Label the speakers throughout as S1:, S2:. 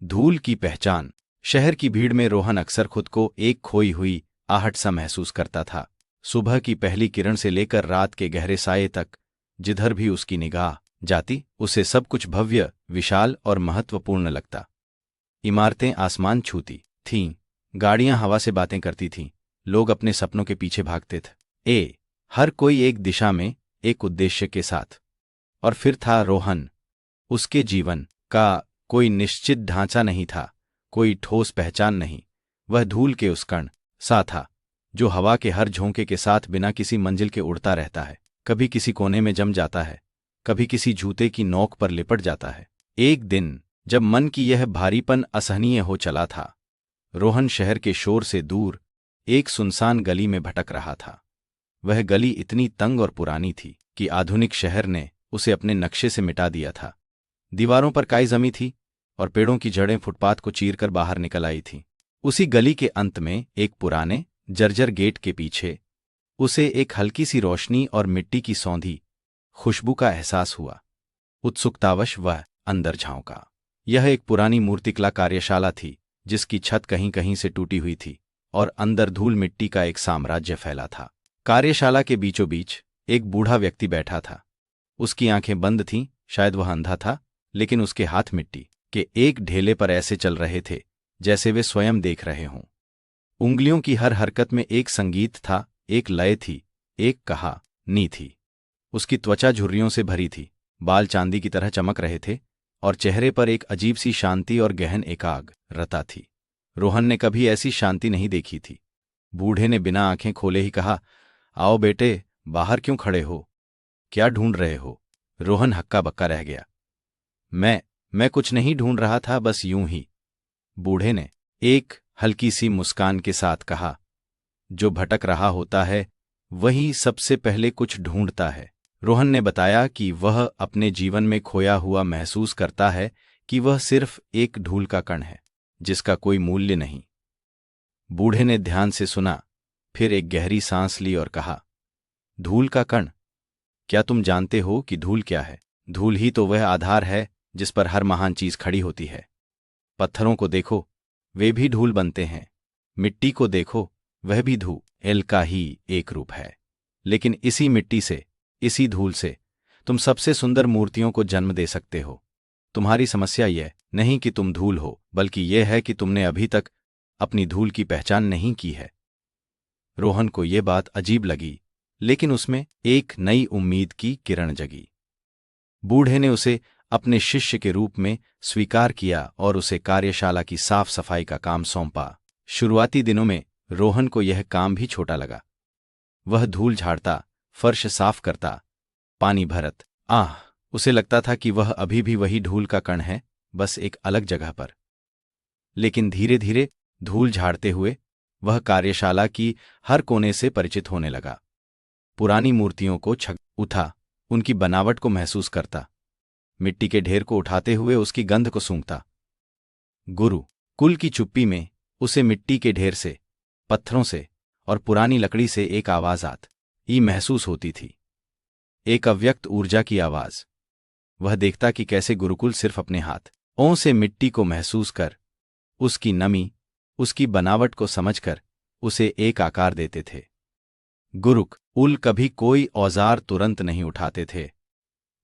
S1: धूल की पहचान। शहर की भीड़ में रोहन अक्सर खुद को एक खोई हुई आहट सा महसूस करता था। सुबह की पहली किरण से लेकर रात के गहरे साये तक जिधर भी उसकी निगाह जाती उसे सब कुछ भव्य, विशाल और महत्वपूर्ण लगता। इमारतें आसमान छूती थीं, गाड़ियां हवा से बातें करती थीं, लोग अपने सपनों के पीछे भागते थे। हर कोई एक दिशा में, एक उद्देश्य के साथ। और फिर था रोहन। उसके जीवन का कोई निश्चित ढांचा नहीं था, कोई ठोस पहचान नहीं। वह धूल के उस कण सा था जो हवा के हर झोंके के साथ बिना किसी मंजिल के उड़ता रहता है, कभी किसी कोने में जम जाता है, कभी किसी जूते की नोक पर लिपट जाता है। एक दिन जब मन की यह भारीपन असहनीय हो चला था, रोहन शहर के शोर से दूर एक सुनसान गली में भटक रहा था। वह गली इतनी तंग और पुरानी थी कि आधुनिक शहर ने उसे अपने नक्शे से मिटा दिया था। दीवारों पर काई जमी थी और पेड़ों की जड़ें फुटपाथ को चीरकर बाहर निकल आई थीं। उसी गली के अंत में एक पुराने जर्जर गेट के पीछे उसे एक हल्की सी रोशनी और मिट्टी की सौंधी खुशबू का एहसास हुआ। उत्सुकतावश वह अंदर झांका। यह एक पुरानी मूर्तिकला कार्यशाला थी जिसकी छत कहीं कहीं से टूटी हुई थी और अंदर धूल मिट्टी का एक साम्राज्य फैला था। कार्यशाला के बीचों बीच एक बूढ़ा व्यक्ति बैठा था। उसकी आंखें बंद थीं, शायद वह अंधा था, लेकिन उसके हाथ मिट्टी के एक ढेले पर ऐसे चल रहे थे जैसे वे स्वयं देख रहे हों। उंगलियों की हर हरकत में एक संगीत था, एक लय थी, एक कहानी थी। उसकी त्वचा झुर्रियों से भरी थी, बाल चांदी की तरह चमक रहे थे और चेहरे पर एक अजीब सी शांति और गहन एकाग्रता थी। रोहन ने कभी ऐसी शांति नहीं देखी थी। बूढ़े ने बिना आंखें खोले ही कहा, आओ बेटे, बाहर क्यों खड़े हो? क्या ढूंढ रहे हो? रोहन हक्का बक्का रह गया। मैं कुछ नहीं ढूंढ रहा था, बस यूं ही। बूढ़े ने एक हल्की सी मुस्कान के साथ कहा, जो भटक रहा होता है वही सबसे पहले कुछ ढूंढता है। रोहन ने बताया कि वह अपने जीवन में खोया हुआ महसूस करता है कि वह सिर्फ एक धूल का कण है जिसका कोई मूल्य नहीं। बूढ़े ने ध्यान से सुना, फिर एक गहरी सांस ली और कहा, धूल का कण? क्या तुम जानते हो कि धूल क्या है? धूल ही तो वह आधार है जिस पर हर महान चीज खड़ी होती है। पत्थरों को देखो, वे भी धूल बनते हैं। मिट्टी को देखो, वह भी धूल का ही एक रूप है। लेकिन इसी मिट्टी से, इसी धूल से तुम सबसे सुंदर मूर्तियों को जन्म दे सकते हो। तुम्हारी समस्या यह नहीं कि तुम धूल हो, बल्कि यह है कि तुमने अभी तक अपनी धूल की पहचान नहीं की है। रोहन को यह बात अजीब लगी, लेकिन उसमें एक नई उम्मीद की किरण जगी। बूढ़े ने उसे अपने शिष्य के रूप में स्वीकार किया और उसे कार्यशाला की साफ सफाई का काम सौंपा। शुरुआती दिनों में रोहन को यह काम भी छोटा लगा। वह धूल झाड़ता, फर्श साफ करता, पानी भरत। उसे लगता था कि वह अभी भी वही धूल का कण है, बस एक अलग जगह पर। लेकिन धीरे धीरे धूल झाड़ते हुए वह कार्यशाला की हर कोने से परिचित होने लगा। पुरानी मूर्तियों को छू उठा, उनकी बनावट को महसूस करता, मिट्टी के ढेर को उठाते हुए उसकी गंध को सूंघता। गुरु कुल की चुप्पी में उसे मिट्टी के ढेर से, पत्थरों से और पुरानी लकड़ी से एक आवाज आती महसूस होती थी, एक अव्यक्त ऊर्जा की आवाज। वह देखता कि कैसे गुरुकुल सिर्फ अपने हाथों से मिट्टी को महसूस कर, उसकी नमी, उसकी बनावट को समझकर उसे एक आकार देते थे। गुरुकुल कभी कोई औजार तुरंत नहीं उठाते थे।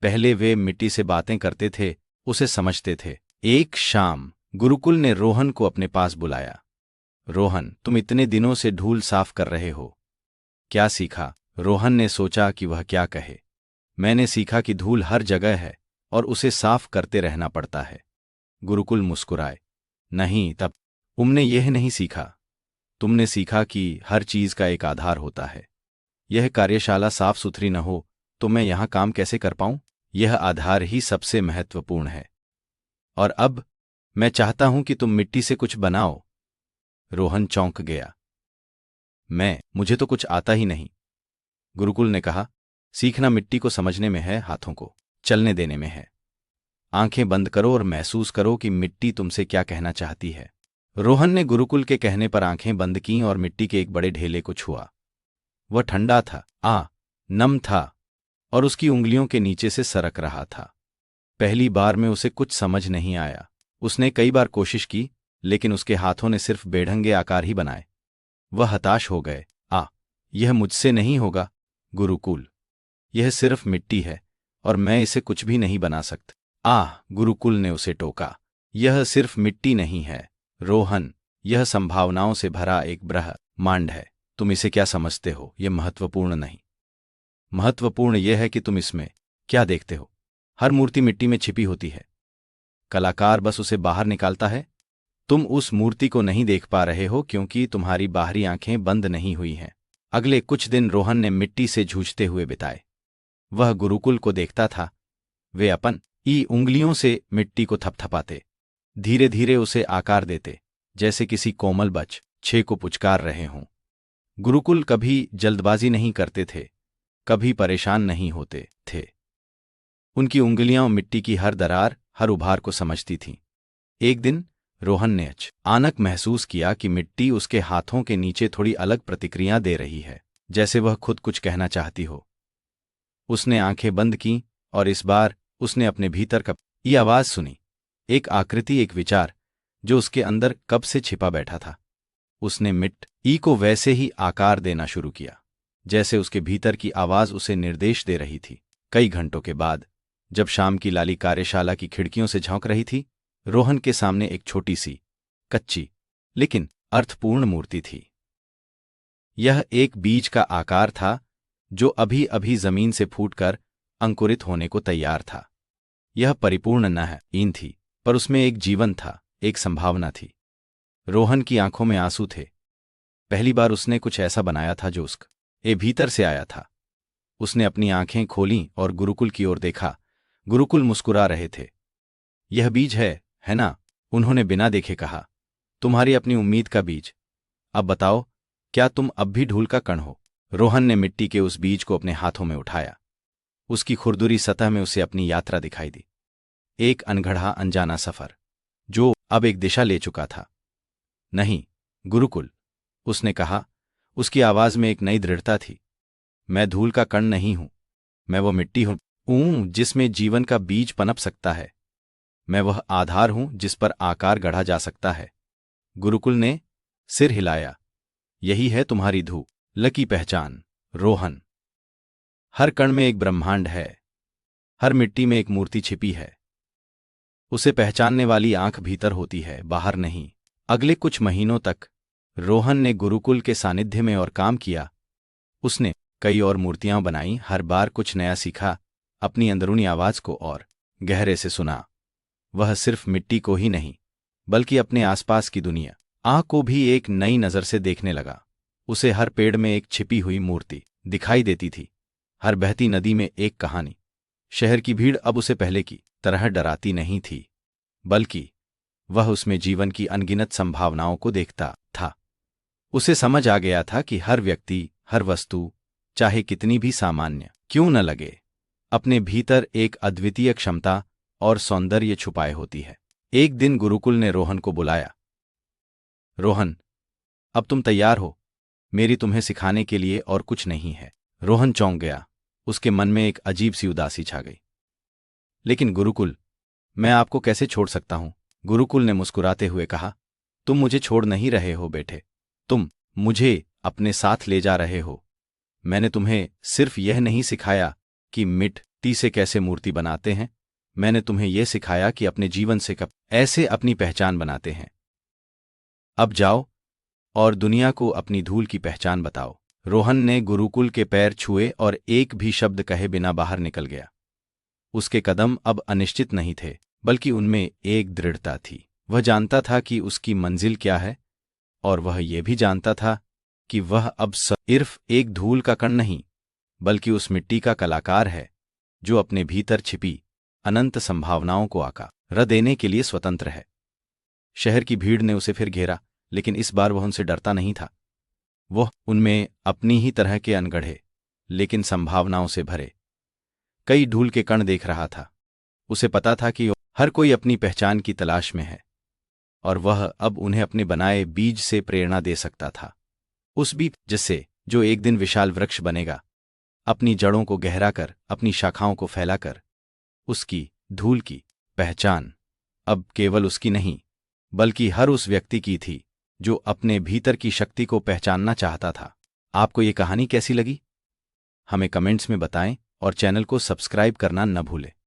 S1: पहले वे मिट्टी से बातें करते थे, उसे समझते थे। एक शाम गुरुकुल ने रोहन को अपने पास बुलाया। रोहन, तुम इतने दिनों से धूल साफ कर रहे हो, क्या सीखा? रोहन ने सोचा कि वह क्या कहे। मैंने सीखा कि धूल हर जगह है और उसे साफ करते रहना पड़ता है। गुरुकुल मुस्कुराए। नहीं, तब तुमने यह नहीं सीखा। तुमने सीखा कि हर चीज का एक आधार होता है। यह कार्यशाला साफ सुथरी न हो तो मैं यहां काम कैसे कर पाऊं? यह आधार ही सबसे महत्वपूर्ण है। और अब मैं चाहता हूं कि तुम मिट्टी से कुछ बनाओ। रोहन चौंक गया। मुझे तो कुछ आता ही नहीं। गुरुकुल ने कहा, सीखना मिट्टी को समझने में है, हाथों को चलने देने में है। आंखें बंद करो और महसूस करो कि मिट्टी तुमसे क्या कहना चाहती है। रोहन ने गुरुकुल के कहने पर आंखें बंद कीं और मिट्टी के एक बड़े ढेले को छुआ। वह ठंडा था, नम था और उसकी उंगलियों के नीचे से सरक रहा था। पहली बार में उसे कुछ समझ नहीं आया। उसने कई बार कोशिश की, लेकिन उसके हाथों ने सिर्फ बेढंगे आकार ही बनाए। वह हताश हो गए। यह मुझसे नहीं होगा गुरुकुल, यह सिर्फ मिट्टी है और मैं इसे कुछ भी नहीं बना सकता। गुरुकुल ने उसे टोका, यह सिर्फ मिट्टी नहीं है रोहन, यह संभावनाओं से भरा एक ब्रह्मांड है। तुम इसे क्या समझते हो, यह महत्वपूर्ण नहीं। महत्वपूर्ण यह है कि तुम इसमें क्या देखते हो। हर मूर्ति मिट्टी में छिपी होती है, कलाकार बस उसे बाहर निकालता है। तुम उस मूर्ति को नहीं देख पा रहे हो क्योंकि तुम्हारी बाहरी आंखें बंद नहीं हुई हैं। अगले कुछ दिन रोहन ने मिट्टी से जूझते हुए बिताए। वह गुरुकुल को देखता था, वे अपनी उंगलियों से मिट्टी को थपथपाते, धीरे धीरे उसे आकार देते, जैसे किसी कोमल बच्चे को पुचकार रहे हों। गुरुकुल कभी जल्दबाजी नहीं करते थे, कभी परेशान नहीं होते थे। उनकी उंगलियां मिट्टी की हर दरार, हर उभार को समझती थीं। एक दिन रोहन ने अचानक महसूस किया कि मिट्टी उसके हाथों के नीचे थोड़ी अलग प्रतिक्रिया दे रही है, जैसे वह खुद कुछ कहना चाहती हो। उसने आंखें बंद कीं और इस बार उसने अपने भीतर की आवाज सुनी, एक आकृति, एक विचार जो उसके अंदर कब से छिपा बैठा था। उसने मिट्टी को वैसे ही आकार देना शुरू किया जैसे उसके भीतर की आवाज उसे निर्देश दे रही थी। कई घंटों के बाद, जब शाम की लाली कार्यशाला की खिड़कियों से झांक रही थी, रोहन के सामने एक छोटी सी, कच्ची लेकिन अर्थपूर्ण मूर्ति थी। यह एक बीज का आकार था जो अभी अभी जमीन से फूटकर अंकुरित होने को तैयार था। यह परिपूर्ण नहीं थी, पर उसमें एक जीवन था, एक संभावना थी। रोहन की आंखों में आंसू थे। पहली बार उसने कुछ ऐसा बनाया था जो उसके भीतर से आया था। उसने अपनी आंखें खोलीं और गुरुकुल की ओर देखा। गुरुकुल मुस्कुरा रहे थे। यह बीज है ना? उन्होंने बिना देखे कहा। तुम्हारी अपनी उम्मीद का बीज। अब बताओ, क्या तुम अब भी धूल का कण हो? रोहन ने मिट्टी के उस बीज को अपने हाथों में उठाया। उसकी खुरदुरी सतह में उसे अपनी यात्रा दिखाई दी, एक अनगढ़ा अनजाना सफर जो अब एक दिशा ले चुका था। नहीं गुरुकुल, उसने कहा। उसकी आवाज में एक नई दृढ़ता थी। मैं धूल का कण नहीं हूं, मैं वो मिट्टी हूं जिसमें जीवन का बीज पनप सकता है। मैं वह आधार हूं जिस पर आकार गढ़ा जा सकता है। गुरुकुल ने सिर हिलाया। यही है तुम्हारी धूल की पहचान रोहन। हर कण में एक ब्रह्मांड है, हर मिट्टी में एक मूर्ति छिपी है। उसे पहचानने वाली आंख भीतर होती है, बाहर नहीं। अगले कुछ महीनों तक रोहन ने गुरुकुल के सानिध्य में और काम किया। उसने कई और मूर्तियां बनाई, हर बार कुछ नया सीखा, अपनी अंदरूनी आवाज को और गहरे से सुना। वह सिर्फ मिट्टी को ही नहीं, बल्कि अपने आसपास की दुनिया को भी एक नई नज़र से देखने लगा। उसे हर पेड़ में एक छिपी हुई मूर्ति दिखाई देती थी, हर बहती नदी में एक कहानी। शहर की भीड़ अब उसे पहले की तरह डराती नहीं थी, बल्कि वह उसमें जीवन की अनगिनत संभावनाओं को देखता था। उसे समझ आ गया था कि हर व्यक्ति, हर वस्तु, चाहे कितनी भी सामान्य क्यों न लगे, अपने भीतर एक अद्वितीय क्षमता और सौंदर्य छुपाए होती है। एक दिन गुरुकुल ने रोहन को बुलाया। रोहन, अब तुम तैयार हो? मेरी तुम्हें सिखाने के लिए और कुछ नहीं है। रोहन चौंक गया। उसके मन में एक अजीब सी उदासी छा गई। लेकिन गुरुकुल, मैं आपको कैसे छोड़ सकता हूं? गुरुकुल ने मुस्कुराते हुए कहा। तुम मुझे छोड़ नहीं रहे हो बेटे, तुम मुझे अपने साथ ले जा रहे हो। मैंने तुम्हें सिर्फ यह नहीं सिखाया कि मिट्टी से कैसे मूर्ति बनाते हैं, मैंने तुम्हें यह सिखाया कि अपने जीवन से कब ऐसे अपनी पहचान बनाते हैं। अब जाओ और दुनिया को अपनी धूल की पहचान बताओ। रोहन ने गुरुकुल के पैर छुए और एक भी शब्द कहे बिना बाहर निकल गया। उसके कदम अब अनिश्चित नहीं थे, बल्कि उनमें एक दृढ़ता थी। वह जानता था कि उसकी मंजिल क्या है, और वह यह भी जानता था कि वह अब सिर्फ एक धूल का कण नहीं, बल्कि उस मिट्टी का कलाकार है जो अपने भीतर छिपी अनंत संभावनाओं को आकार देने के लिए स्वतंत्र है। शहर की भीड़ ने उसे फिर घेरा, लेकिन इस बार वह उनसे डरता नहीं था। वह उनमें अपनी ही तरह के अनगढ़े लेकिन संभावनाओं से भरे कई धूल के कण देख रहा था। उसे पता था कि हर कोई अपनी पहचान की तलाश में है, और वह अब उन्हें अपने बनाए बीज से प्रेरणा दे सकता था। उस बीज जिससे जो एक दिन विशाल वृक्ष बनेगा, अपनी जड़ों को गहरा कर, अपनी शाखाओं को फैलाकर, उसकी धूल की पहचान अब केवल उसकी नहीं, बल्कि हर उस व्यक्ति की थी जो अपने भीतर की शक्ति को पहचानना चाहता था। आपको ये कहानी कैसी लगी? हमें कमेंट्स में बताएं और चैनल को सब्सक्राइब करना न भूलें।